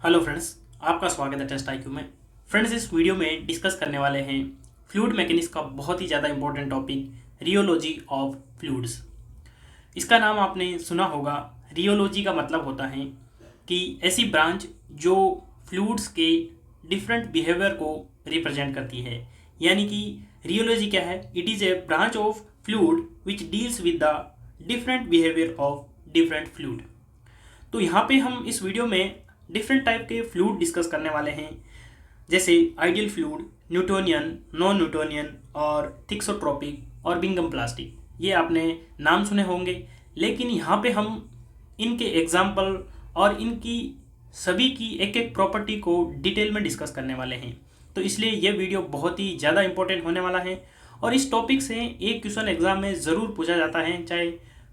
Hello friends, आपका स्वागत है टेस्ट आईक्यू में। फ्रेंड्स, इस वीडियो में डिस्कस करने वाले हैं फ्लूइड मैकेनिक्स का बहुत ही ज़्यादा important topic rheology of fluids. इसका नाम आपने सुना होगा। रियोलॉजी का मतलब होता है कि ऐसी ब्रांच जो फ्लूइड्स के डिफरेंट बिहेवियर को रिप्रेजेंट करती है। यानी कि रियोलॉजी क्या है? It is a branch of fluid which deals with the different behaviour of different fluid. तो यहाँ पे हम इस वीडियो में डिफरेंट टाइप के फ्लूइड डिस्कस करने वाले हैं, जैसे ideal fluid, Newtonian, non Newtonian और थिक्सोट्रोपिक और बिंगम प्लास्टिक। ये आपने नाम सुने होंगे, लेकिन यहाँ पे हम इनके एग्जाम्पल और इनकी सभी की एक एक प्रॉपर्टी को डिटेल में डिस्कस करने वाले हैं। तो इसलिए ये वीडियो बहुत ही ज़्यादा इंपॉर्टेंट होने वाला है और इस टॉपिक से एक क्वेश्चन एग्जाम में ज़रूर पूछा जाता है, चाहे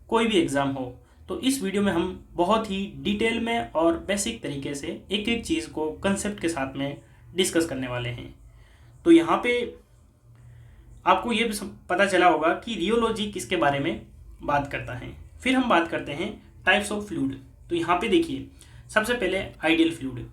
कोई भी एग्ज़ाम हो। तो इस वीडियो में हम बहुत ही डिटेल में और बेसिक तरीके से एक एक चीज़ को कंसेप्ट के साथ में डिस्कस करने वाले हैं। तो यहाँ पे आपको ये भी पता चला होगा कि रियोलॉजी किसके बारे में बात करता है। फिर हम बात करते हैं टाइप्स ऑफ फ्लूइड। तो यहाँ पे देखिए, सबसे पहले आइडियल फ्लूइड,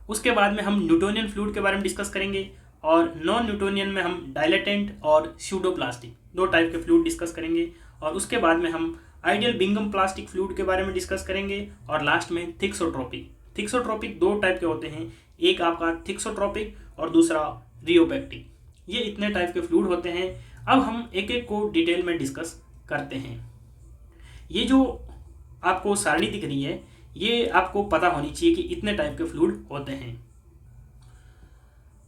उसके बाद में हम न्यूटोनियन फ्लूइड के बारे में डिस्कस करेंगे और नॉन न्यूटोनियन में हम डायलेटेंट और स्यूडोप्लास्टिक दो टाइप के फ्लूइड डिस्कस करेंगे और उसके बाद में हम आइडियल बिंगम प्लास्टिक फ्लूइड के बारे में डिस्कस करेंगे और लास्ट में थिक्सोट्रोपिक। थिक्सोट्रोपिक दो टाइप के होते हैं, एक आपका थिक्सोट्रोपिक और दूसरा रियोबैक्टिक। ये इतने टाइप के फ्लूइड होते हैं। अब हम एक एक को डिटेल में डिस्कस करते हैं। ये जो आपको सारणी दिख रही है, ये आपको पता होनी चाहिए कि इतने टाइप के फ्लूइड होते हैं।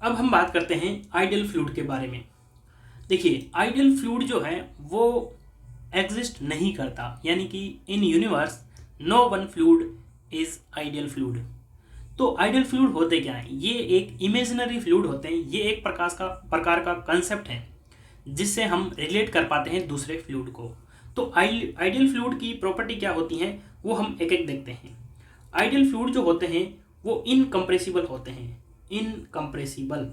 अब हम बात करते हैं आइडियल फ्लूइड के बारे में। देखिए, आइडियल फ्लूइड जो है वो एग्जिस्ट नहीं करता, यानी कि in universe no one fluid is ideal fluid. तो आइडियल फ्लूइड होते क्या है? ये एक इमेजिनरी फ्लूइड होते हैं। ये एक प्रकार का कंसेप्ट है जिससे हम रिलेट कर पाते हैं दूसरे फ्लूइड को। तो आइडियल फ्लूइड की प्रॉपर्टी क्या होती है वो हम एक एक देखते हैं। आइडियल फ्लूइड जो होते हैं वो इनकम्प्रेसिबल होते हैं। इनकम्प्रेसिबल।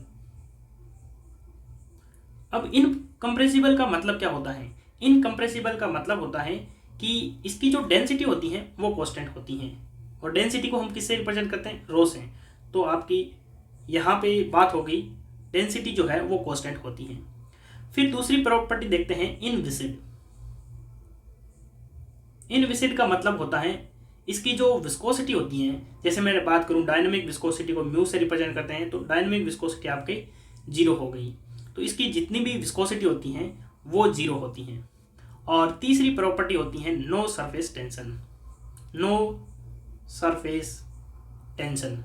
अब इनकम्प्रेसिबल का मतलब क्या होता है? इनकम्प्रेसिबल का मतलब होता है कि इसकी जो डेंसिटी होती है वो कांस्टेंट होती है। और डेंसिटी को हम किससे रिप्रेजेंट करते हैं? रो से। तो आपकी यहाँ पे बात हो गई, डेंसिटी जो है वो कांस्टेंट होती है। फिर दूसरी प्रॉपर्टी देखते हैं, इनविसिड। इनविसिड का मतलब होता है इसकी जो विस्कोसिटी होती है, जैसे मैं बात करूँ डायनेमिक विस्कोसिटी को म्यू से रिप्रेजेंट करते हैं, तो डायनेमिक विस्कोसिटी आपके जीरो हो गई। तो इसकी जितनी भी विस्कोसिटी होती हैं वो जीरो होती हैं। और तीसरी प्रॉपर्टी होती है no surface tension. No surface tension.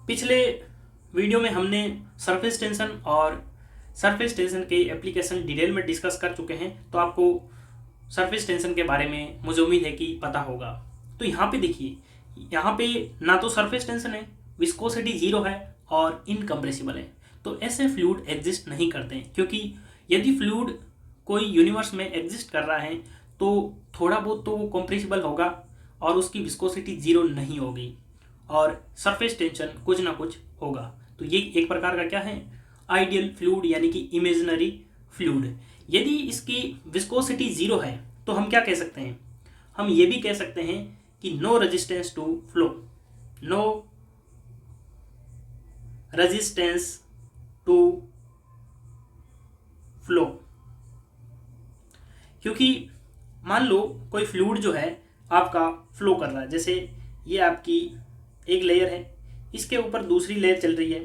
पिछले वीडियो में हमने सरफेस टेंशन और सरफेस टेंशन के एप्लीकेशन डिटेल में डिस्कस कर चुके हैं, तो आपको सरफेस टेंशन के बारे में मुझे उम्मीद है कि पता होगा। तो यहाँ पे देखिए, यहाँ पे ना तो सरफेस टेंशन है, विस्कोसिटी जीरो है और इनकम्प्रेसिबल है। तो ऐसे फ्लूइड एग्जिस्ट नहीं करते हैं, क्योंकि यदि फ्लूइड कोई यूनिवर्स में एग्जिस्ट कर रहा है तो थोड़ा बहुत तो वो कॉम्प्रेसिबल होगा और उसकी विस्कोसिटी जीरो नहीं होगी और सरफेस टेंशन कुछ ना कुछ होगा। तो ये एक प्रकार का क्या है? आइडियल फ्लूइड, यानी कि इमेजिनरी फ्लूइड। यदि इसकी विस्कोसिटी जीरो है तो हम क्या कह सकते हैं? हम ये भी कह सकते हैं कि no resistance to flow. No resistance to flow. क्योंकि मान लो कोई फ्लूइड जो है आपका फ्लो कर रहा है, जैसे ये आपकी एक लेयर है, इसके ऊपर दूसरी लेयर चल रही है,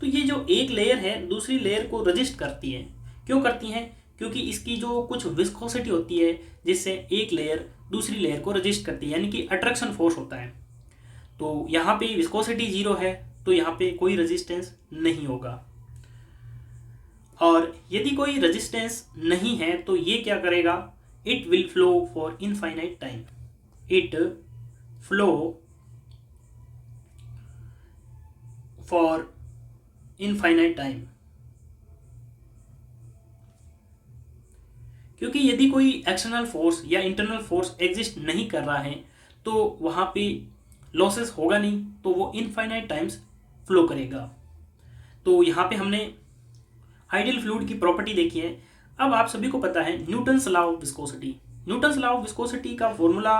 तो ये जो एक लेयर है दूसरी लेयर को रजिस्ट करती है। क्यों करती है? क्योंकि इसकी जो कुछ विस्कोसिटी होती है जिससे एक लेयर दूसरी लेयर को रजिस्ट करती है, यानी कि अट्रैक्शन फोर्स होता है। तो यहाँ पे विस्कोसिटी जीरो है तो यहाँ पे कोई रेजिस्टेंस नहीं होगा। और यदि कोई रेजिस्टेंस नहीं है तो ये क्या करेगा? It will flow for infinite time. It flow for infinite time. क्योंकि यदि कोई एक्सटर्नल फोर्स या इंटरनल फोर्स एग्जिस्ट नहीं कर रहा है तो वहाँ पे लॉसेस होगा नहीं, तो वो इनफाइनाइट टाइम्स फ्लो करेगा। तो यहाँ पे हमने आइडियल फ्लूइड की प्रॉपर्टी देखी है। अब आप सभी को पता है Newton's law of viscosity. Newton's law of viscosity का फॉर्मूला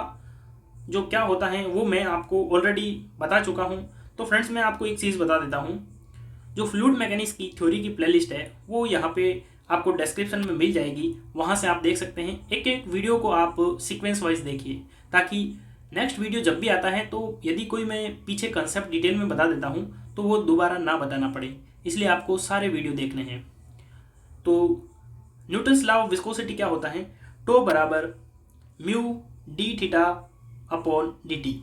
जो क्या होता है वो मैं आपको ऑलरेडी बता चुका हूँ। तो फ्रेंड्स मैं आपको एक चीज़ बता देता हूँ, जो फ्लूइड मैकेनिक्स की थ्योरी की प्लेलिस्ट है वो यहाँ पे आपको डिस्क्रिप्शन में मिल जाएगी, वहाँ से आप देख सकते हैं। एक एक वीडियो को आप सीक्वेंस वाइज देखिए, ताकि नेक्स्ट वीडियो जब भी आता है तो यदि कोई मैं पीछे कंसेप्ट डिटेल में बता देता हूँ तो वो दोबारा ना बताना पड़े, इसलिए आपको सारे वीडियो देखने हैं। तो न्यूटन्स लॉ ऑफ विस्कोसिटी क्या होता है, टो बराबर mu d theta upon D t,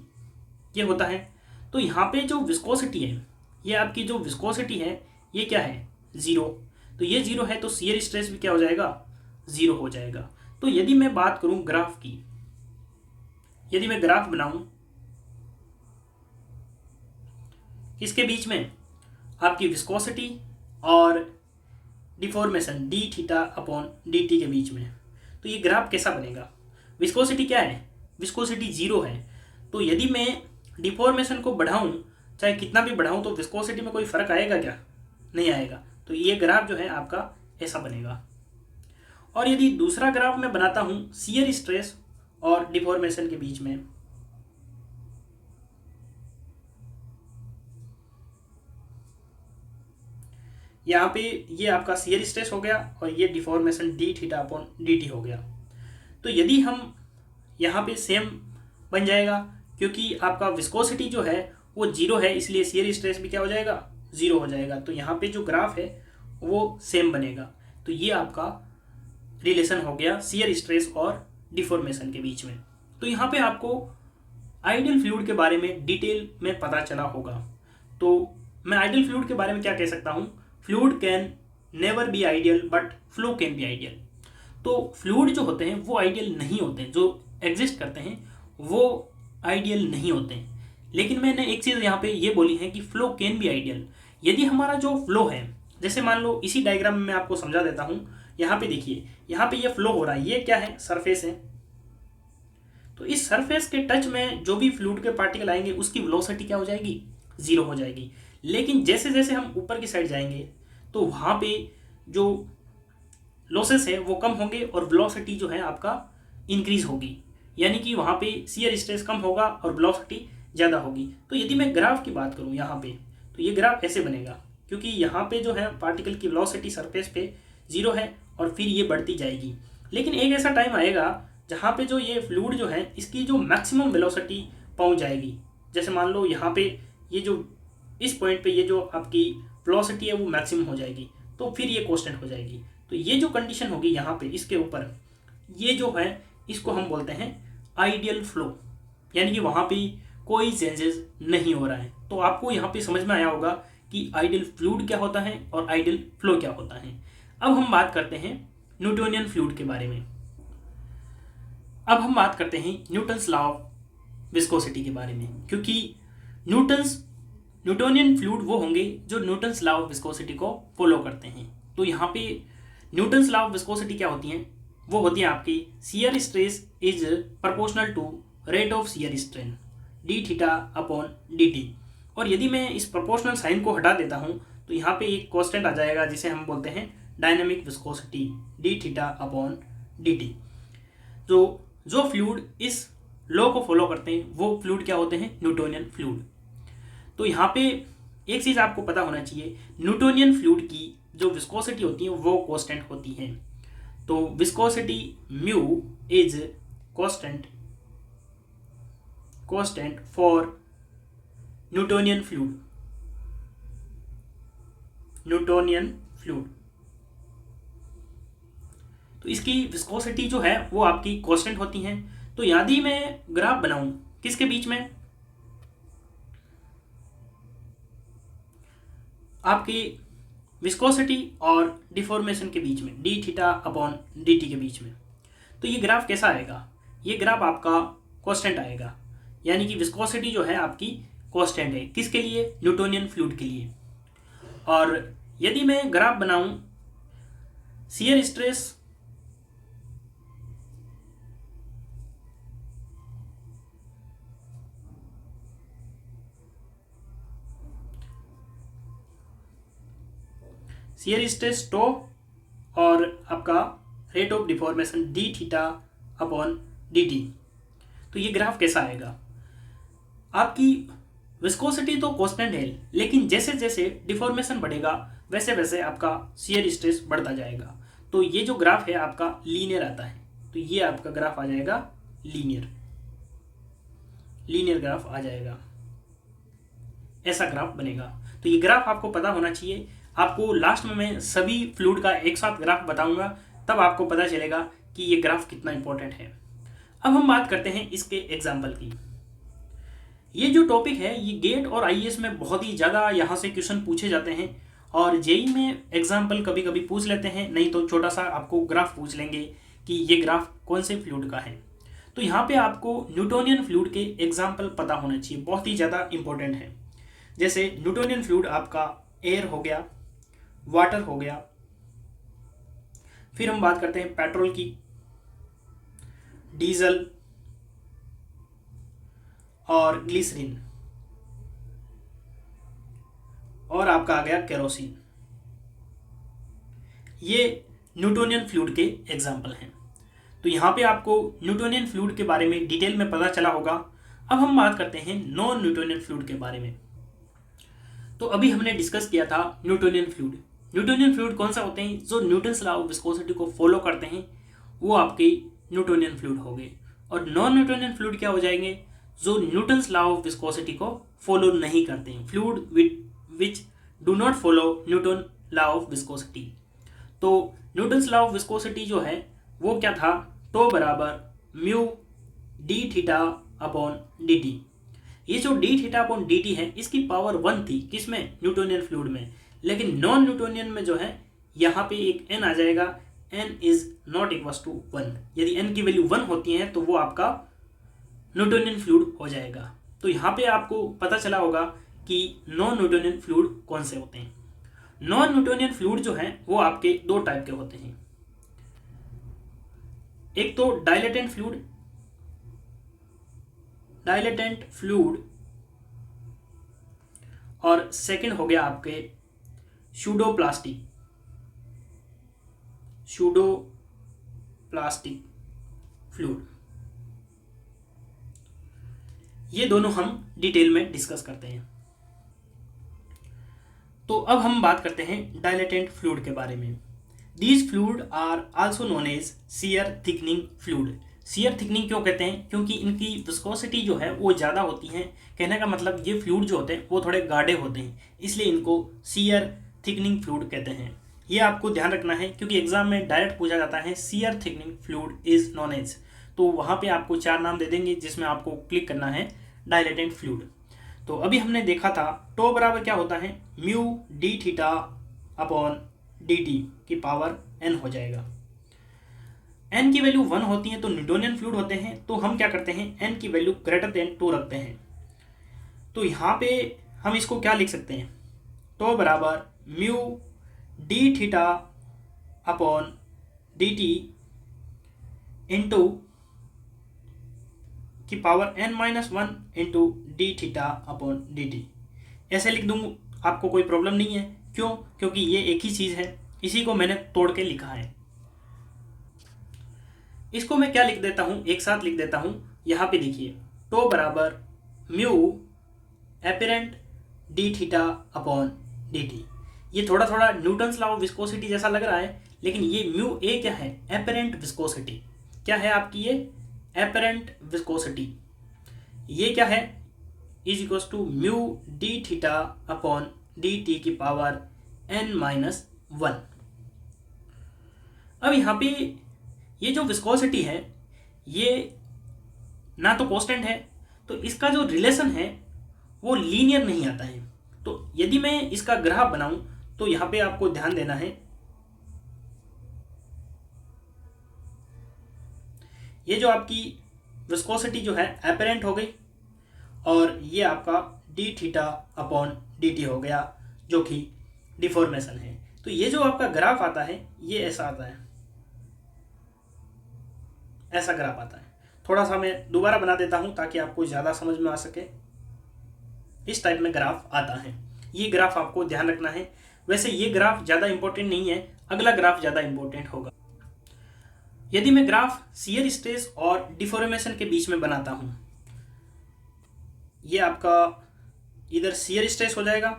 ये होता है। तो यहाँ पे जो विस्कोसिटी है, ये आपकी जो विस्कोसिटी है ये क्या है, ज़ीरो। तो ये ज़ीरो है तो शियर स्ट्रेस भी क्या हो जाएगा, ज़ीरो हो जाएगा। तो यदि मैं बात करूँ ग्राफ की, यदि मैं ग्राफ बनाऊँ किसके बीच में, आपकी विस्कोसिटी और deformation D theta upon D T के बीच में, तो ये ग्राफ कैसा बनेगा। विस्कोसिटी क्या है, विस्कोसिटी ज़ीरो है। तो यदि मैं डिफॉर्मेशन को बढ़ाऊँ, चाहे कितना भी बढ़ाऊँ, तो विस्कोसिटी में कोई फ़र्क आएगा क्या, नहीं आएगा। तो ये ग्राफ जो है आपका ऐसा बनेगा। और यदि दूसरा ग्राफ मैं बनाता हूँ शियर स्ट्रेस और डिफॉर्मेशन के बीच में, यहाँ पे ये आपका शियर स्ट्रेस हो गया और ये deformation D theta upon D T हो गया। तो यदि हम यहाँ पे सेम बन जाएगा, क्योंकि आपका विस्कोसिटी जो है वो जीरो है, इसलिए शियर स्ट्रेस भी क्या हो जाएगा, ज़ीरो हो जाएगा। तो यहाँ पे जो ग्राफ है वो सेम बनेगा। तो ये आपका रिलेशन हो गया शियर स्ट्रेस और डिफॉर्मेशन के बीच में। तो यहाँ पे आपको आइडियल फ्लूइड के बारे में डिटेल में पता चला होगा। तो मैं आइडियल फ्लूइड के बारे में क्या कह सकता हूँ, fluid can never be ideal but flow can be ideal. तो फ्लूइड जो होते हैं वो आइडियल नहीं होते, जो एग्जिस्ट करते हैं वो आइडियल नहीं होते हैं। लेकिन मैंने एक चीज़ यहाँ पे ये बोली है कि फ्लो कैन बी आइडियल। यदि हमारा जो फ्लो है, जैसे मान लो इसी डायग्राम में मैं आपको समझा देता हूँ। यहाँ पे देखिए, यहाँ पे ये फ्लो हो रहा है, ये क्या है, सरफेस है। तो इस सरफेस के टच में जो भी फ्लूइड के पार्टिकल आएंगे उसकी वेलोसिटी क्या हो जाएगी, ज़ीरो हो जाएगी। लेकिन जैसे जैसे हम ऊपर की साइड जाएंगे तो वहाँ पे जो लॉसेस है वो कम होंगे और वेलोसिटी जो है आपका इंक्रीज होगी, यानी कि वहाँ पे शियर स्ट्रेस कम होगा और वेलोसिटी ज़्यादा होगी। तो यदि मैं ग्राफ की बात करूँ यहाँ पे, तो ये ग्राफ ऐसे बनेगा, क्योंकि यहाँ पे जो है पार्टिकल की वेलोसिटी सरफेस पे ज़ीरो है और फिर ये बढ़ती जाएगी। लेकिन एक ऐसा टाइम आएगा जहाँ पे जो ये फ्लूइड जो है इसकी जो मैक्सिमम वेलोसिटी पहुँच जाएगी। जैसे मान लो यहाँ पे ये जो इस पॉइंट पे ये जो आपकी वेलोसिटी है वो मैक्सिमम हो जाएगी, तो फिर ये कांस्टेंट हो जाएगी। तो ये जो कंडीशन होगी यहाँ पे इसके ऊपर, ये जो है इसको हम बोलते हैं आइडियल फ्लो, यानी कि वहाँ पे कोई चेंजेस नहीं हो रहा है। तो आपको यहाँ पे समझ में आया होगा कि आइडियल फ्लूइड क्या होता है और आइडियल फ्लो क्या होता है। अब हम बात करते हैं न्यूटोनियन फ्लूइड के बारे में। अब हम बात करते हैं न्यूटन्स लॉ ऑफ विस्कोसिटी के बारे में, क्योंकि न्यूटोनियन फ्लूइड वो होंगे जो न्यूटन्स लॉ ऑफ विस्कोसिटी को फॉलो करते हैं। तो यहाँ पे न्यूटन्स लॉ ऑफ विस्कोसिटी क्या होती हैं, वो होती है आपकी shear stress is proportional to rate of shear strain d theta upon D t. और यदि मैं इस प्रोपोर्शनल साइन को हटा देता हूँ तो यहाँ पे एक कांस्टेंट आ जाएगा जिसे हम बोलते हैं dynamic viscosity D theta upon D T. जो फ्लूइड इस लॉ को फॉलो करते हैं वो फ्लूइड क्या होते हैं, न्यूटोनियन फ्लूइड। तो यहाँ पे एक चीज़ आपको पता होना चाहिए, न्यूटोनियन फ्लूइड की जो विस्कोसिटी होती है वो कांस्टेंट होती है। तो viscosity mu is constant for Newtonian fluid, तो इसकी विस्कोसिटी जो है वो आपकी कांस्टेंट होती है। तो यदि मैं ग्राफ बनाऊं किसके बीच में, आपकी विस्कोसिटी और डिफॉर्मेशन के बीच में, D theta upon D T के बीच में, तो ये ग्राफ कैसा आएगा, ये ग्राफ आपका कांस्टेंट आएगा, यानी कि विस्कोसिटी जो है आपकी कांस्टेंट है। किसके लिए, न्यूटोनियन फ्लूइड के लिए। और यदि मैं ग्राफ बनाऊं शियर स्ट्रेस टो और आपका rate of deformation D theta upon D T, तो ये ग्राफ कैसा आएगा, आपकी विस्कोसिटी तो कांस्टेंट है, लेकिन जैसे जैसे डिफॉर्मेशन बढ़ेगा वैसे वैसे आपका शियर स्ट्रेस बढ़ता जाएगा। तो ये जो ग्राफ है आपका लीनियर आता है, तो ये आपका ग्राफ आ जाएगा लीनियर ग्राफ आ जाएगा, ऐसा ग्राफ बनेगा। तो ये ग्राफ आपको पता होना चाहिए। आपको लास्ट में मैं सभी फ्लूइड का एक साथ ग्राफ बताऊंगा, तब आपको पता चलेगा कि ये ग्राफ कितना इंपॉर्टेंट है। अब हम बात करते हैं इसके एग्जाम्पल की। ये जो टॉपिक है ये गेट और आईएएस में बहुत ही ज़्यादा यहाँ से क्वेश्चन पूछे जाते हैं, और जेई में एग्जाम्पल कभी कभी पूछ लेते हैं, नहीं तो छोटा सा आपको ग्राफ पूछ लेंगे कि ये ग्राफ कौन से फ्लूइड का है। तो यहाँ पे आपको न्यूटोनियन फ्लूइड के एग्जाम्पल पता होना चाहिए, बहुत ही ज़्यादा इंपॉर्टेंट है। जैसे न्यूटोनियन फ्लूइड आपका एयर हो गया, वाटर हो गया, फिर हम बात करते हैं पेट्रोल की, डीजल और ग्लिसरीन, और आपका आ गया केरोसिन। ये न्यूटोनियन फ्लूइड के एग्जाम्पल हैं। तो यहाँ पे आपको न्यूटोनियन फ्लूइड के बारे में डिटेल में पता चला होगा। अब हम बात करते हैं नॉन न्यूटोनियन फ्लूइड के बारे में। तो अभी हमने डिस्कस किया था न्यूटोनियन फ्लूइड। न्यूटोनियन फ्लूइड कौन सा होते हैं, जो न्यूटन्स लॉ ऑफ विस्कोसिटी को फॉलो करते हैं, वो आपके न्यूटोनियन फ्लूइड हो गए। और नॉन न्यूटोनियन फ्लूइड क्या हो जाएंगे, जो न्यूटन्स लॉ ऑफ विस्कोसिटी को फॉलो नहीं करते हैं, fluid which do not follow Newton law of viscosity. तो न्यूटन्स लॉ ऑफ विस्कोसिटी जो है वो क्या था, टो बराबर mu d theta upon D t. ये जो D theta upon D T है इसकी पावर 1 थी, किसमें, न्यूटोनियन फ्लूइड में। लेकिन नॉन न्यूटोनियन में जो है यहाँ पे एक n आ जाएगा, n is not equal to 1। यदि n की वैल्यू 1 होती है तो वो आपका न्यूटोनियन फ्लूइड हो जाएगा। तो यहाँ पे आपको पता चला होगा कि नॉन न्यूटोनियन फ्लूइड कौन से होते हैं। नॉन न्यूटोनियन फ्लूइड जो है वो आपके दो टाइप के होते हैं, एक तो डायलेटेंट फ्लूइड और सेकंड हो गया आपके सूडोप्लास्टिक फ्लूइड। ये दोनों हम डिटेल में डिस्कस करते हैं। तो अब हम बात करते हैं डायलेटेंट फ्लूइड के बारे में। These fluid are also known as shear thickening fluid. Shear thickening क्यों कहते हैं, क्योंकि इनकी विस्कोसिटी जो है वो ज़्यादा होती है। कहने का मतलब ये फ्लूइड जो होते हैं वो थोड़े गाढ़े होते हैं, इसलिए इनको शियर थिकनिंग फ्लूइड कहते हैं। ये आपको ध्यान रखना है, क्योंकि एग्जाम में डायरेक्ट पूछा जाता है shear thickening fluid is known as, तो वहाँ पे आपको 4 नाम दे देंगे जिसमें आपको क्लिक करना है डायलेटेंट फ्लूइड। तो अभी हमने देखा था टो बराबर क्या होता है, mu d theta upon D t की पावर n हो जाएगा। n की वैल्यू 1 होती है तो न्यूटोनियन फ्लूइड होते हैं, तो हम क्या करते हैं n की वैल्यू ग्रेटर देन 2 रखते हैं। तो यहाँ पे हम इसको क्या लिख सकते हैं, टो बराबर mu d theta upon D t into की power n-1 into D theta upon D t. ऐसे लिख दूँ, आपको कोई प्रॉब्लम नहीं है। क्यों, क्योंकि ये एक ही चीज़ है, इसी को मैंने तोड़ के लिखा है। इसको मैं क्या लिख देता हूँ, एक साथ लिख देता हूँ। यहाँ पे देखिए टो बराबर mu apparent D theta upon D t. ये थोड़ा थोड़ा न्यूटन्स लॉ ऑफ विस्कोसिटी जैसा लग रहा है, लेकिन ये म्यू ए क्या है, एपरेंट विस्कोसिटी। क्या है आपकी ये एपरेंट विस्कोसिटी। ये क्या है, is equal to mu d theta upon D t की पावर n-1। अब यहाँ पे ये जो विस्कोसिटी है ये ना तो कांस्टेंट है, तो इसका जो रिलेशन है वो लीनियर नहीं आता है। तो यदि मैं इसका ग्राफ बनाऊं तो यहाँ पे आपको ध्यान देना है, ये जो आपकी विस्कोसिटी जो है एपरेंट हो गई, और ये आपका D theta upon D T हो गया जो कि डिफॉर्मेशन है। तो ये जो आपका ग्राफ आता है ये ऐसा आता है, ऐसा ग्राफ आता है। थोड़ा सा मैं दोबारा बना देता हूं ताकि आपको ज़्यादा समझ में आ सके। इस टाइप में ग्राफ आता है, ये ग्राफ आपको ध्यान रखना है। वैसे ये ग्राफ ज़्यादा इंपॉर्टेंट नहीं है, अगला ग्राफ ज़्यादा इंपॉर्टेंट होगा। यदि मैं ग्राफ शियर स्ट्रेस और डिफॉर्मेशन के बीच में बनाता हूँ, ये आपका इधर शियर स्ट्रेस हो जाएगा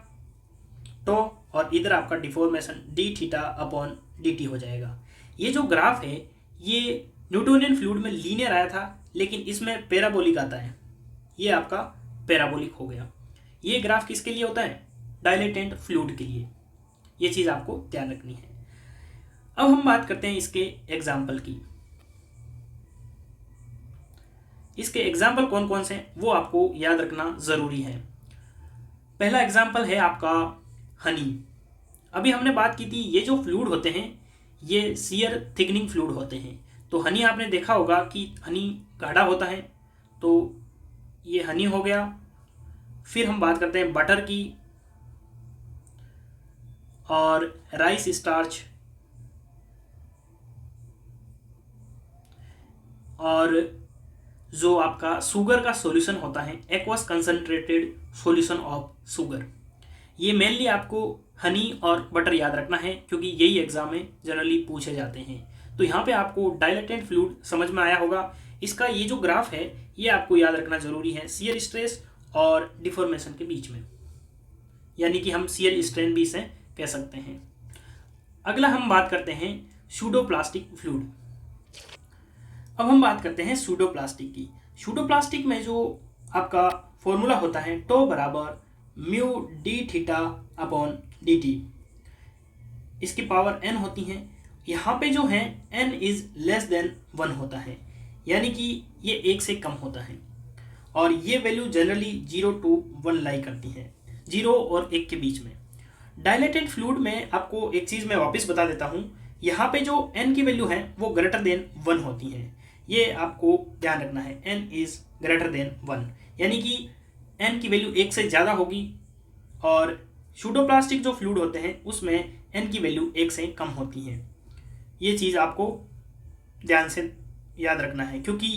तो, और इधर आपका deformation D theta upon D T हो जाएगा। ये जो ग्राफ है ये न्यूटोनियन फ्लूइड में लीनियर आया था, लेकिन इसमें पैराबोलिक आता है, ये आपका पैराबोलिक हो गया। ये ग्राफ किसके लिए होता है? डायलेटेंट फ्लूइड के लिए। ये चीज़ आपको ध्यान रखनी है। अब हम बात करते हैं इसके एग्जाम्पल की। इसके एग्जाम्पल कौन कौन से हैं वो आपको याद रखना ज़रूरी है। पहला एग्जाम्पल है आपका हनी। अभी हमने बात की थी ये जो फ्लूइड होते हैं ये शियर थिकनिंग फ्लूइड होते हैं। तो हनी आपने देखा होगा कि हनी गाढ़ा होता है, तो ये हनी हो गया। फिर हम बात करते हैं बटर की और राइस स्टार्च और जो आपका शुगर का सॉल्यूशन होता है aqueous concentrated solution of sugar. ये मेनली आपको हनी और बटर याद रखना है क्योंकि यही एग्जाम में जनरली पूछे जाते हैं। तो यहाँ पे आपको डायलेटेंट फ्लूइड समझ में आया होगा। इसका ये जो ग्राफ है ये आपको याद रखना जरूरी है शियर स्ट्रेस और डिफॉर्मेशन के बीच में, यानी कि हम शियर स्ट्रेन भी इसे कह सकते हैं। अगला हम बात करते हैं सूडोप्लास्टिक फ्लूइड। अब हम बात करते हैं सूडोप्लास्टिक की। सूडोप्लास्टिक में जो आपका फॉर्मूला होता है टो बराबर mu d theta upon D T, इसकी पावर n होती है। यहाँ पे जो है n इज लेस देन 1 होता है, यानी कि ये 1 से कम होता है और ये वैल्यू जनरली 0 to 1 लाई करती है, 0 और 1 के बीच में। डायलेटेंट फ्लूइड में आपको एक चीज़ मैं वापस बता देता हूँ, यहाँ पे जो n की वैल्यू है वो ग्रेटर देन 1 होती है। ये आपको ध्यान रखना है, n इज ग्रेटर देन 1, यानी कि n की वैल्यू 1 से ज़्यादा होगी और सूडोप्लास्टिक जो फ्लूइड होते हैं उसमें n की वैल्यू 1 से कम होती है। ये चीज़ आपको ध्यान से याद रखना है क्योंकि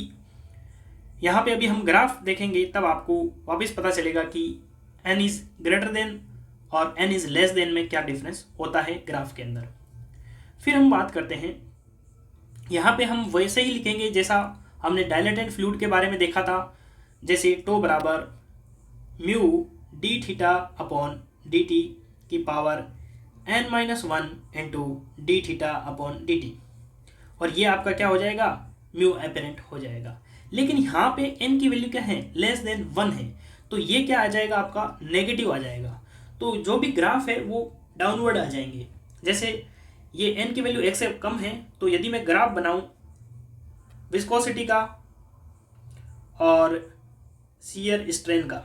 यहाँ पे अभी हम ग्राफ देखेंगे तब आपको वापस पता चलेगा कि n इज़ ग्रेटर देन और n इज़ लेस देन में क्या डिफरेंस होता है ग्राफ के अंदर। फिर हम बात करते हैं, यहाँ पे हम वैसे ही लिखेंगे जैसा हमने डायलेटेंट फ्लूइड के बारे में देखा था, जैसे टो बराबर mu d theta upon D t की power n-1 into D theta upon D t, और ये आपका क्या हो जाएगा? म्यू एपेरेंट हो जाएगा। लेकिन यहाँ पे n की वैल्यू क्या है? लेस देन 1 है, तो ये क्या आ जाएगा? आपका नेगेटिव आ जाएगा। तो जो भी ग्राफ है वो डाउनवर्ड आ जाएंगे। जैसे ये n की वैल्यू 1 से कम है, तो यदि मैं ग्राफ बनाऊं विस्कोसिटी का और शियर स्ट्रेन का,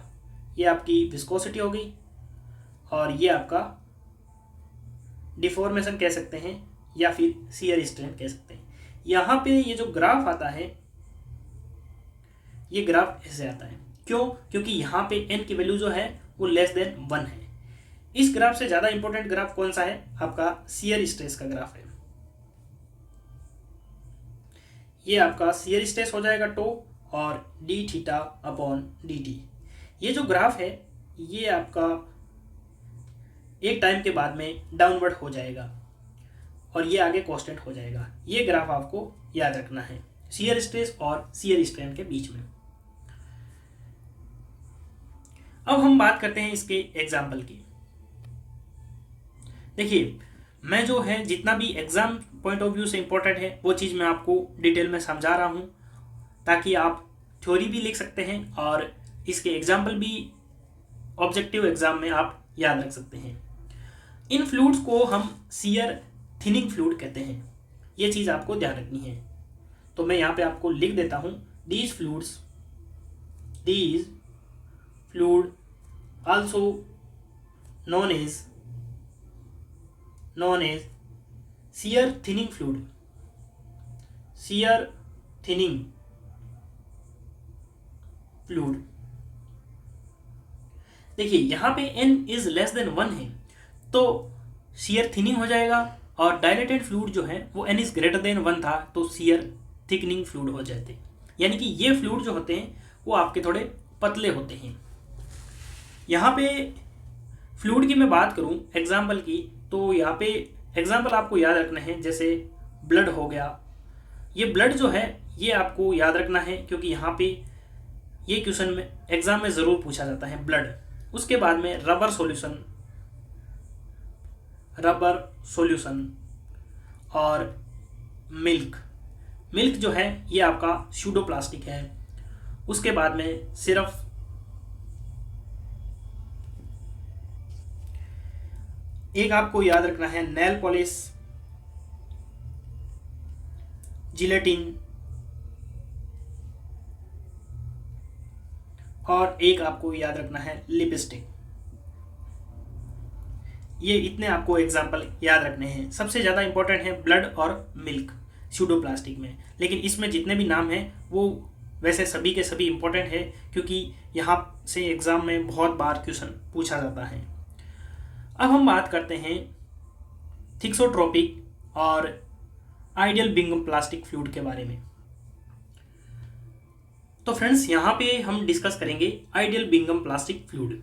ये आपकी विस्कोसिटी हो गई और ये आपका डिफॉर्मेशन कह सकते हैं या फिर शियर स्ट्रेन कह सकते हैं। यहाँ पे ये जो ग्राफ आता है ये ग्राफ ऐसे आता है। क्यों? क्योंकि यहाँ पे n की वैल्यू जो है वो लेस देन 1 है। इस ग्राफ से ज़्यादा इंपॉर्टेंट ग्राफ कौन सा है? आपका शियर स्ट्रेस का ग्राफ है। ये आपका शियर स्ट्रेस हो जाएगा टो और D theta upon D t. ये जो ग्राफ है ये आपका एक टाइम के बाद में डाउनवर्ड हो जाएगा और ये आगे कांस्टेंट हो जाएगा। ये ग्राफ आपको याद रखना है शियर स्ट्रेस और शियर स्ट्रेन के बीच में। अब हम बात करते हैं इसके एग्जाम्पल की। देखिए, मैं जो है जितना भी एग्जाम पॉइंट ऑफ व्यू से इंपॉर्टेंट है वो चीज़ मैं आपको डिटेल में समझा रहा हूँ ताकि आप थ्योरी भी लिख सकते हैं और इसके एग्जाम्पल भी ऑब्जेक्टिव एग्जाम में आप याद रख सकते हैं। इन फ्लूइड्स को हम शियर थिनिंग फ्लूइड कहते हैं, ये चीज़ आपको ध्यान रखनी है। तो मैं यहाँ पे आपको लिख देता हूँ, these fluid also known as shear thinning fluid, shear thinning fluid। देखिए यहाँ पे n इज लेस देन 1 है तो shear thinning हो जाएगा और डायलेटेड फ्लूइड जो है वो n इज ग्रेटर देन 1 था तो shear थिकनिंग फ्लूइड हो जाते, यानी कि ये फ्लूइड जो होते हैं वो आपके थोड़े पतले होते हैं। यहाँ पे फ्लूइड की मैं बात करूँ एग्जाम्पल की, तो यहाँ पे एग्जाम्पल आपको याद रखना है, जैसे ब्लड हो गया, ये ब्लड जो है ये आपको याद रखना है, क्योंकि यहाँ पे ये क्वेश्चन में एग्जाम में ज़रूर पूछा जाता है ब्लड। उसके बाद में रबर सॉल्यूशन और मिल्क जो है ये आपका स्यूडोप्लास्टिक है। उसके बाद में सिर्फ एक आपको याद रखना है नेल पॉलिश, जिलेटिन, और एक आपको याद रखना है लिपस्टिक। ये इतने आपको एग्जाम्पल याद रखने हैं। सबसे ज़्यादा इंपॉर्टेंट है ब्लड और मिल्क स्यूडोप्लास्टिक में, लेकिन इसमें जितने भी नाम हैं वो वैसे सभी के सभी इंपॉर्टेंट है, क्योंकि यहाँ से एग्ज़ाम में बहुत बार क्वेश्चन पूछा जाता है। अब हम बात करते हैं थिक्सोट्रोपिक और आइडियल बिंगम प्लास्टिक फ्लूइड के बारे में। तो फ्रेंड्स, यहाँ पे हम डिस्कस करेंगे आइडियल बिंगम प्लास्टिक फ्लूइड।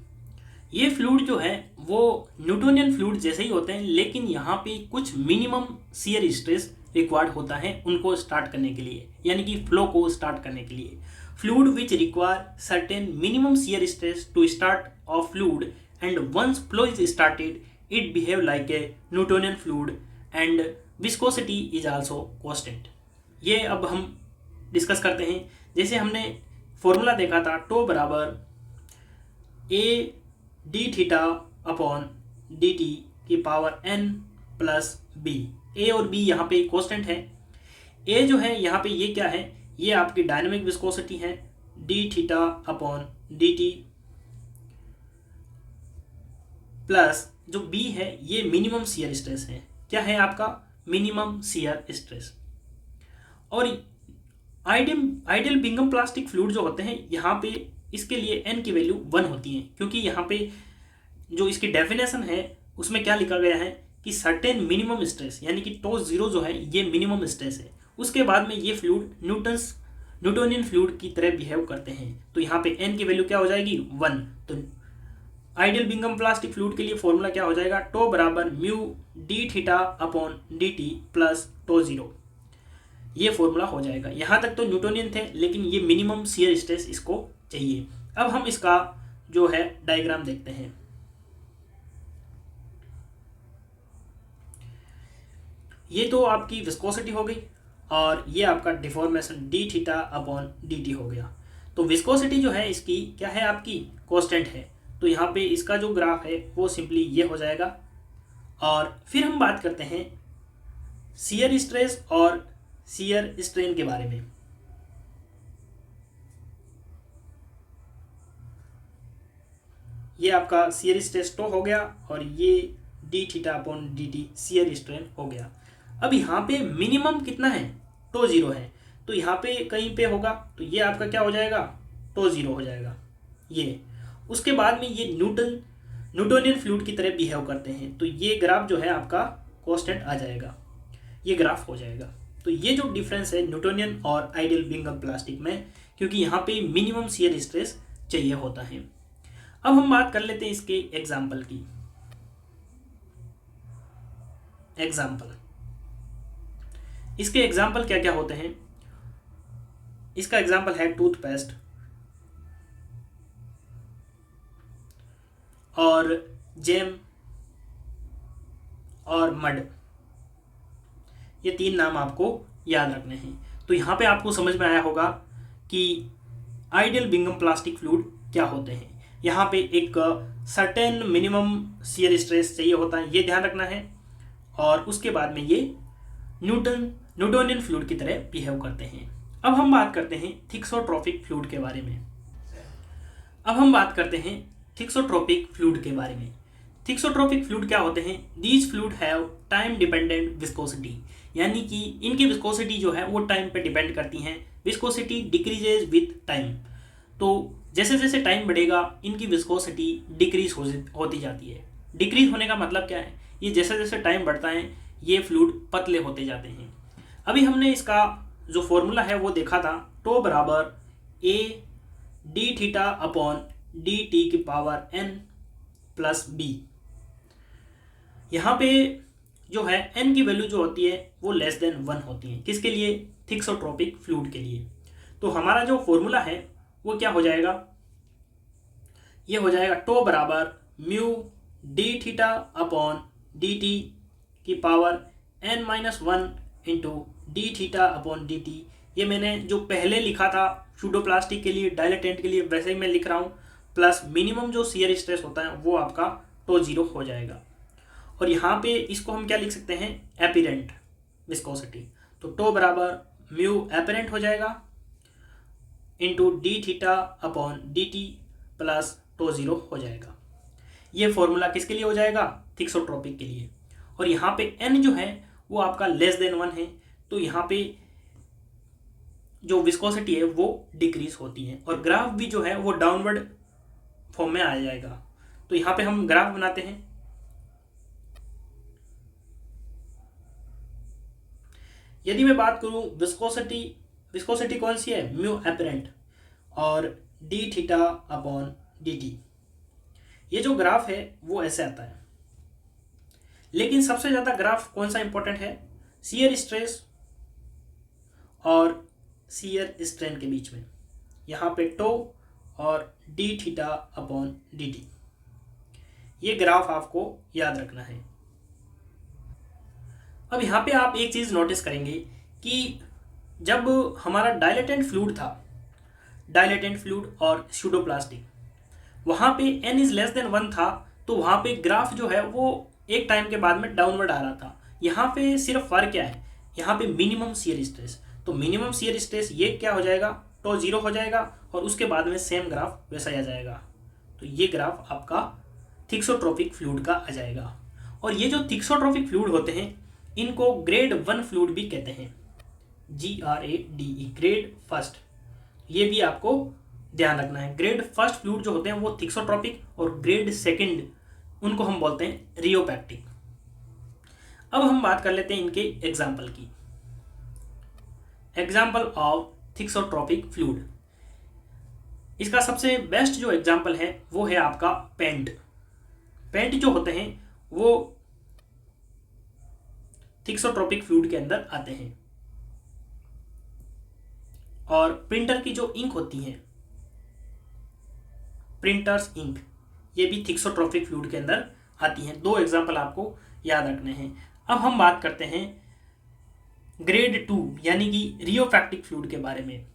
ये फ्लूइड जो है वो न्यूटोनियन फ्लूइड जैसे ही होते हैं, लेकिन यहाँ पे कुछ मिनिमम शियर स्ट्रेस रिक्वायर्ड होता है उनको स्टार्ट करने के लिए, यानी कि फ्लो को स्टार्ट करने के लिए। Fluid which require certain minimum shear stress to start of fluid and once flow is started it behave like a Newtonian fluid and viscosity is also constant. ये अब हम डिस्कस करते हैं। जैसे हमने फॉर्मूला देखा था, टो बराबर A D theta upon D t की पावर n प्लस बी। ए और बी यहाँ पे कांस्टेंट है। ए जो है यहाँ पे ये क्या है, ये आपकी डायनेमिक विस्कोसिटी है, D theta upon D T, plus जो बी है ये मिनिमम शियर स्ट्रेस है। क्या है आपका मिनिमम शियर स्ट्रेस। और आइडियल बिंगम प्लास्टिक फ्लूइड जो होते हैं यहाँ पे इसके लिए n की वैल्यू 1 होती है, क्योंकि यहाँ पे जो इसकी डेफिनेशन है उसमें क्या लिखा गया है कि सर्टेन मिनिमम स्ट्रेस, यानी कि टो जीरो जो है ये मिनिमम स्ट्रेस है। उसके बाद में ये फ्लूइड न्यूटोनियन फ्लूइड की तरह बिहेव करते हैं। तो यहाँ पे n की वैल्यू क्या हो जाएगी 1। तो आइडियल बिंगम प्लास्टिक फ्लूइड के लिए फॉर्मूला क्या हो जाएगा, टो बराबर mu d theta upon D T plus tau zero. ये फॉर्मूला हो जाएगा। यहाँ तक तो न्यूटोनियन थे, लेकिन ये मिनिमम शियर स्ट्रेस इसको चाहिए। अब हम इसका जो है डायग्राम देखते हैं। ये तो आपकी विस्कोसिटी हो गई और ये आपका deformation D theta upon D T हो गया। तो विस्कोसिटी जो है इसकी क्या है, आपकी कांस्टेंट है। तो यहाँ पे इसका जो ग्राफ है वो सिंपली ये हो जाएगा। और फिर हम बात करते हैं शियर स्ट्रेस और शियर स्ट्रेन के बारे में। ये आपका शियर स्ट्रेस टो हो गया और ये D theta upon D T shear strain हो गया। अब यहाँ पे मिनिमम कितना है, टो जीरो है। तो यहाँ पे कहीं पे होगा तो ये आपका क्या हो जाएगा, टो जीरो हो जाएगा ये। उसके बाद में ये न्यूटोनियन फ्लूइड की तरह बिहेव करते हैं। तो ये ग्राफ जो है आपका कांस्टेंट आ जाएगा, ये ग्राफ हो जाएगा। तो ये जो डिफरेंस है न्यूटोनियन और आइडियल बिंगम प्लास्टिक में, क्योंकि यहाँ पे मिनिमम शियर स्ट्रेस चाहिए होता है। अब हम बात कर लेते हैं इसके एग्जाम्पल की। इसके एग्जाम्पल क्या क्या होते हैं। इसका एग्जाम्पल है टूथपेस्ट और जैम और मड। ये 3 नाम आपको याद रखने हैं। तो यहाँ पे आपको समझ में आया होगा कि आइडियल बिंगम प्लास्टिक फ्लूइड क्या होते हैं। यहाँ पे एक सर्टेन मिनिमम शियर स्ट्रेस चाहिए होता है, ये ध्यान रखना है। और उसके बाद में ये न्यूटोनियन फ्लूइड की तरह बिहेव करते हैं। अब हम बात करते हैं थिक्सोट्रोपिक फ्लूइड के बारे में। थिक्सोट्रोपिक फ्लूइड क्या होते हैं। These fluid have time dependent viscosity, यानी कि इनकी विस्कोसिटी जो है वो टाइम पे डिपेंड करती हैं। Viscosity decreases with time. तो जैसे जैसे टाइम बढ़ेगा इनकी विस्कोसिटी डिक्रीज होती जाती है। डिक्रीज होने का मतलब क्या है, ये जैसे जैसे टाइम बढ़ता है ये फ्लूइड पतले होते जाते हैं। अभी हमने इसका जो फॉर्मूला है वो देखा था, टो बराबर A D theta upon D t की पावर n प्लस बी। यहाँ पे जो है n की वैल्यू जो होती है वो लेस देन 1 होती है। किसके लिए, थिक्सोट्रोपिक फ्लूइड के लिए। तो हमारा जो फॉर्मूला है वो क्या हो जाएगा, ये हो जाएगा टो बराबर mu d theta upon D t की power n-1 into D theta upon D t. ये मैंने जो पहले लिखा था सूडोप्लास्टिक के लिए, डायलेटेंट के लिए, वैसे ही मैं लिख रहा हूँ, प्लस मिनिमम जो शियर स्ट्रेस होता है वो आपका टो जीरो हो जाएगा। और यहाँ पे इसको हम क्या लिख सकते हैं, एपिरेंट विस्कोसिटी। तो टो बराबर म्यू एपिरेंट हो जाएगा into D theta upon D T plus tau zero हो जाएगा। ये फॉर्मूला किसके लिए हो जाएगा, थिक्सोट्रोपिक के लिए। और यहाँ पे n जो है वो आपका लेस देन 1 है, तो यहाँ पे जो विस्कोसिटी है वो डिक्रीज होती है और ग्राफ भी जो है वो डाउनवर्ड फॉर्म में आ जाएगा। तो यहाँ पे हम ग्राफ बनाते हैं। यदि मैं बात करूं विस्कोसिटी कौन सी है, म्यू एपरेंट और D theta upon D t. ये जो ग्राफ है वो ऐसे आता है, लेकिन सबसे ज़्यादा ग्राफ कौन सा इंपॉर्टेंट है, शियर स्ट्रेस और शियर स्ट्रेन के बीच में। यहाँ पे टो और D theta upon D t, ये ग्राफ आपको याद रखना है। अब यहाँ पे आप एक चीज़ नोटिस करेंगे कि जब हमारा डायलेटेंट फ्लूइड था, डायलेटेंट फ्लूइड और सूडोप्लास्टिक, वहाँ पे n इज लेस देन 1 था, तो वहाँ पे ग्राफ जो है वो एक टाइम के बाद में डाउनवर्ड आ रहा था। यहाँ पे सिर्फ फर्क क्या है, यहाँ पे मिनिमम शियर स्ट्रेस, तो मिनिमम शियर स्ट्रेस ये क्या हो जाएगा, टो जीरो हो जाएगा और उसके बाद में सेम ग्राफ वैसा आ जाएगा। तो ये ग्राफ आपका थिक्सोट्रोपिक फ्लूइड का आ जाएगा। और ये जो थिक्सोट्रोपिक फ्लूइड होते हैं इनको ग्रेड 1 फ्लूइड भी कहते हैं, GRADE, ग्रेड फर्स्ट। ये भी आपको ध्यान रखना है। ग्रेड फर्स्ट फ्लूइड जो होते हैं वो थिक्सोट्रोपिक और ग्रेड सेकंड उनको हम बोलते हैं रियोपैक्टिक। अब हम बात कर लेते हैं इनके एग्जाम्पल की। एग्जाम्पल ऑफ थिक्सोट्रोपिक फ्लूइड, इसका सबसे बेस्ट जो एग्जाम्पल है वो है आपका पेंट। पेंट जो होते हैं वो थिक्सोट्रोपिक फ्लूइड के अंदर आते हैं। और प्रिंटर की जो इंक होती है, प्रिंटर्स इंक, ये भी थिक्सोट्रोपिक फ्लूइड के अंदर आती हैं। दो एग्जाम्पल आपको याद रखने हैं। अब हम बात करते हैं ग्रेड 2 यानी कि रियोफैक्टिक फ्लूइड के बारे में।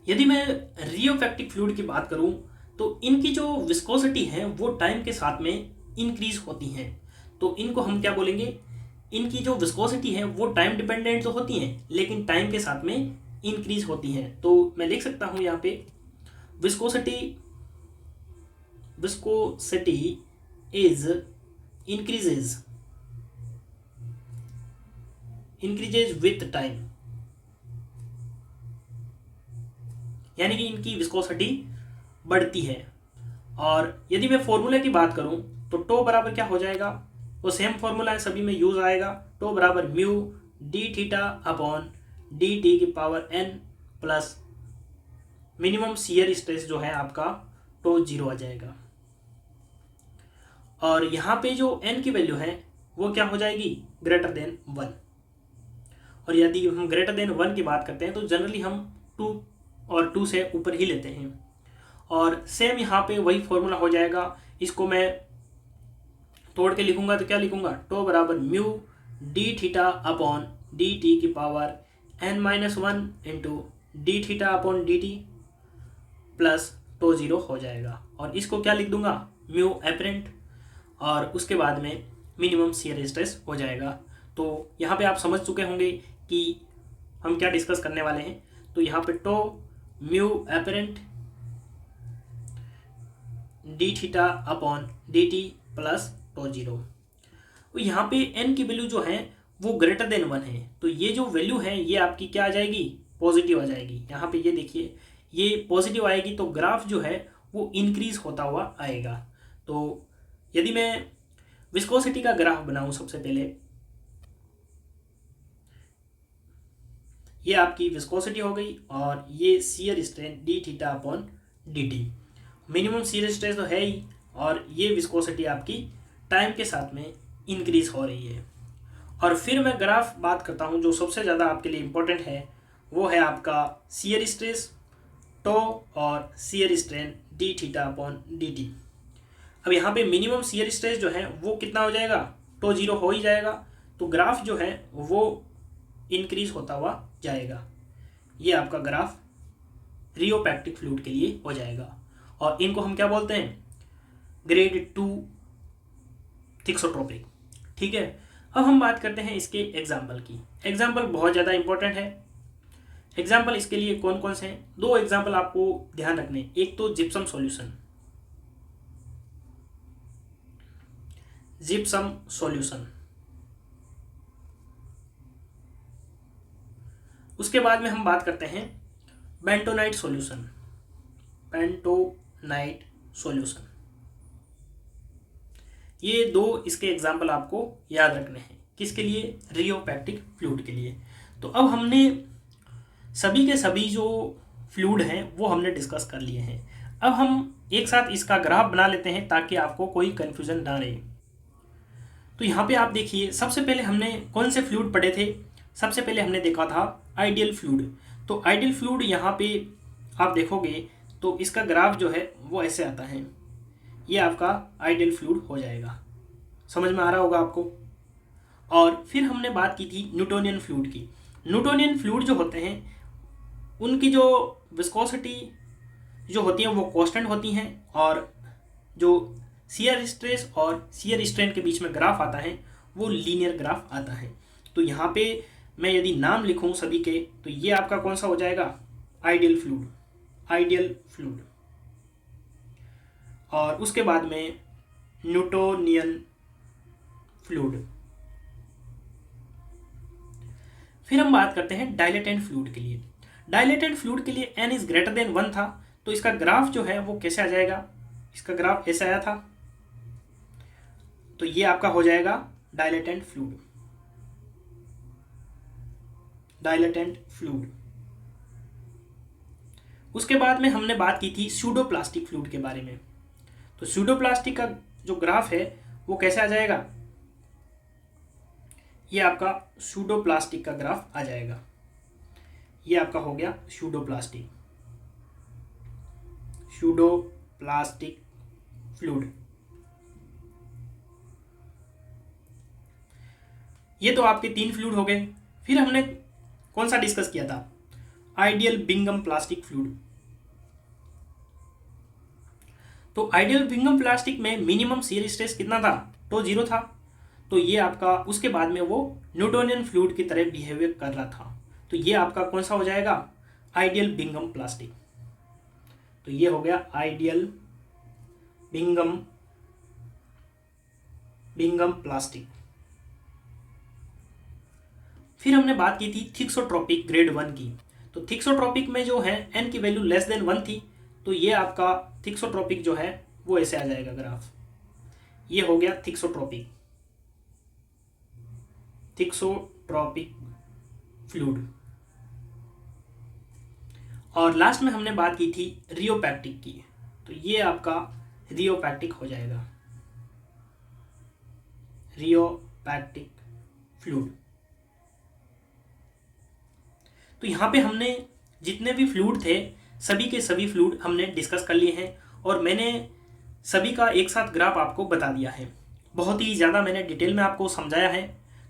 यदि मैं रियोफैक्टिक फ्लूइड की बात करूं तो इनकी जो विस्कोसिटी है वो टाइम के साथ में इंक्रीज होती हैं। तो इनको हम क्या बोलेंगे, इनकी जो विस्कोसिटी है वो टाइम डिपेंडेंट तो होती हैं लेकिन टाइम के साथ में इंक्रीज होती हैं। तो मैं लिख सकता हूं यहाँ पे viscosity is increases with time, यानी कि इनकी विस्कोसिटी बढ़ती है। और यदि मैं फॉर्मूले की बात करूं तो टो बराबर क्या हो जाएगा, वो सेम फॉर्मूला है, सभी में यूज आएगा। टो बराबर mu d theta upon D t की power n plus minimum shear stress जो है आपका टो जीरो आ जाएगा। और यहाँ पे जो n की वैल्यू है वो क्या हो जाएगी, ग्रेटर देन 1। और यदि हम ग्रेटर देन 1 की बात करते हैं तो जनरली हम 2 और 2 से ऊपर ही लेते हैं। और सेम यहाँ पे वही फॉर्मूला हो जाएगा। इसको मैं तोड़ के लिखूंगा तो क्या लिखूंगा, टो बराबर mu d theta upon D t की power n-1 into D theta upon D T plus tau zero हो जाएगा। और इसको क्या लिख दूंगा, म्यू एपरेंट, और उसके बाद में मिनिमम शियर स्ट्रेस हो जाएगा। तो यहाँ पे आप समझ चुके होंगे कि हम क्या डिस्कस करने वाले हैं। तो यहाँ पे tau mu apparent D theta upon D T plus tau zero. तो यहाँ पे n की वैल्यू जो है वो ग्रेटर देन 1 है, तो ये जो वैल्यू है ये आपकी क्या आ जाएगी, पॉजिटिव आ जाएगी। यहाँ पे ये देखिए ये पॉजिटिव आएगी तो ग्राफ जो है वो इंक्रीज होता हुआ आएगा। तो यदि मैं विस्कोसिटी का ग्राफ बनाऊं, सबसे पहले ये आपकी विस्कोसिटी हो गई और ये shear strain d theta upon D T, minimum shear stress तो है ही, और ये विस्कोसिटी आपकी टाइम के साथ में इंक्रीज हो रही है। और फिर मैं ग्राफ बात करता हूँ जो सबसे ज़्यादा आपके लिए इम्पोर्टेंट है, वो है आपका शियर स्ट्रेस टो और shear strain d theta upon D T. अब यहाँ पे मिनिमम शियर स्ट्रेस जो है वो कितना हो जाएगा, टो जीरो हो ही जाएगा, तो ग्राफ जो है वो इंक्रीज होता हुआ जाएगा। ये आपका ग्राफ रियोपैक्टिक फ्लूइड के लिए हो जाएगा और इनको हम क्या बोलते हैं, ग्रेड 2 थिक्सोट्रोपिक। ठीक है, अब हम बात करते हैं इसके एग्जाम्पल की। एग्जाम्पल बहुत ज़्यादा इंपॉर्टेंट है। एग्जाम्पल इसके लिए कौन कौन से हैं, दो एग्जाम्पल आपको ध्यान रखने, एक तो जिप्सम सॉल्यूशन, जिप्सम सॉल्यूशन, उसके बाद में हम बात करते हैं बेंटोनाइट सॉल्यूशन, बेंटोनाइट सॉल्यूशन। ये दो इसके एग्जाम्पल आपको याद रखने हैं, किसके लिए, रियोपैक्टिक फ्लूइड के लिए। तो अब हमने सभी के सभी जो फ्लूइड हैं वो हमने डिस्कस कर लिए हैं। अब हम एक साथ इसका ग्राफ बना लेते हैं ताकि आपको कोई कन्फ्यूजन ना रहे। तो यहाँ पे आप देखिए, सबसे पहले हमने कौन से फ्लूइड पढ़े थे, सबसे पहले हमने देखा था आइडियल फ्लूइड। तो आइडियल फ्लूइड यहाँ पे आप देखोगे तो इसका ग्राफ जो है वो ऐसे आता है, ये आपका आइडियल फ्लूइड हो जाएगा। समझ में आ रहा होगा आपको। और फिर हमने बात की थी न्यूटोनियन फ्लूइड की। न्यूटोनियन फ्लूइड जो होते हैं उनकी जो विस्कोसिटी जो होती है वो कांस्टेंट होती हैं, और जो शियर स्ट्रेस और शियर स्ट्रेन के बीच में ग्राफ आता है वो लीनियर ग्राफ आता है। तो यहाँ पे मैं यदि नाम लिखूँ सभी के, तो ये आपका कौन सा हो जाएगा, आइडियल फ्लूइड, आइडियल फ्लूइड। और उसके बाद में न्यूटोनियन फ्लूइड। फिर हम बात करते हैं डायलेटेंट फ्लूइड के लिए। डायलेटेंट फ्लूइड के लिए n इज ग्रेटर देन 1 था, तो इसका ग्राफ जो है वो कैसे आ जाएगा, इसका ग्राफ ऐसे आया था, तो ये आपका हो जाएगा डायलेटेंट फ्लूइड, डायलेटेंट फ्लूइड। उसके बाद में हमने बात की थी स्यूडोप्लास्टिक फ्लूइड के बारे में। तो स्यूडोप्लास्टिक का जो ग्राफ है वो कैसे आ जाएगा, ये आपका स्यूडोप्लास्टिक का ग्राफ आ जाएगा। ये आपका हो गया स्यूडोप्लास्टिक, स्यूडोप्लास्टिक फ्लूइड। ये तो आपके 3 फ्लूइड हो गए। फिर हमने कौन सा डिस्कस किया था, आइडियल बिंगम प्लास्टिक फ्लूइड। तो आइडियल बिंगम प्लास्टिक में मिनिमम शियर स्ट्रेस कितना था, तो 0 था। तो ये आपका, उसके बाद में वो न्यूटोनियन फ्लूइड की तरह बिहेवियर कर रहा था, तो ये आपका कौन सा हो जाएगा, आइडियल बिंगम प्लास्टिक। तो ये हो गया आइडियल बिंगम प्लास्टिक। फिर हमने बात की थी थिक्सोट्रोपिक ग्रेड 1 की। तो थिक्सोट्रोपिक में जो है n की वैल्यू लेस देन 1 थी, तो ये आपका थिक्सोट्रोपिक जो है वो ऐसे आ जाएगा ग्राफ, ये हो गया थिक्सोट्रोपिक फ्लूइड। और लास्ट में हमने बात की थी रियोपैक्टिक की, तो ये आपका रियोपैक्टिक हो जाएगा, रियोपैक्टिक फ्लूइड। तो यहाँ पे हमने जितने भी फ्लूइड थे सभी के सभी फ्लूइड हमने डिस्कस कर लिए हैं, और मैंने सभी का एक साथ ग्राफ आपको बता दिया है। बहुत ही ज़्यादा मैंने डिटेल में आपको समझाया है,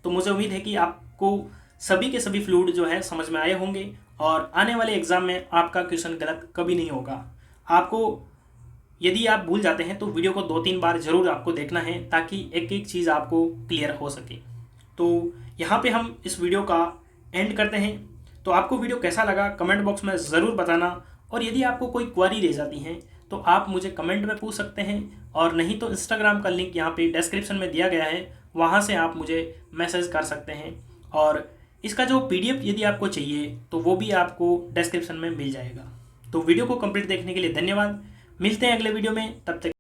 तो मुझे उम्मीद है कि आपको सभी के सभी फ्लूइड जो है समझ में आए होंगे, और आने वाले एग्ज़ाम में आपका क्वेश्चन गलत कभी नहीं होगा। आपको यदि आप भूल जाते हैं तो वीडियो को 2-3 बार ज़रूर आपको देखना है, ताकि एक एक चीज़ आपको क्लियर हो सके। तो यहाँ पे हम इस वीडियो का एंड करते हैं। तो आपको वीडियो कैसा लगा कमेंट बॉक्स में ज़रूर बताना, और यदि आपको कोई क्वेरी रह जाती है तो आप मुझे कमेंट में पूछ सकते हैं, और नहीं तो इंस्टाग्राम का लिंक यहाँ पे डिस्क्रिप्शन में दिया गया है, वहाँ से आप मुझे मैसेज कर सकते हैं। और इसका जो PDF यदि आपको चाहिए तो वो भी आपको डिस्क्रिप्शन में मिल जाएगा। तो वीडियो को कंप्लीट देखने के लिए धन्यवाद। मिलते हैं अगले वीडियो में, तब तक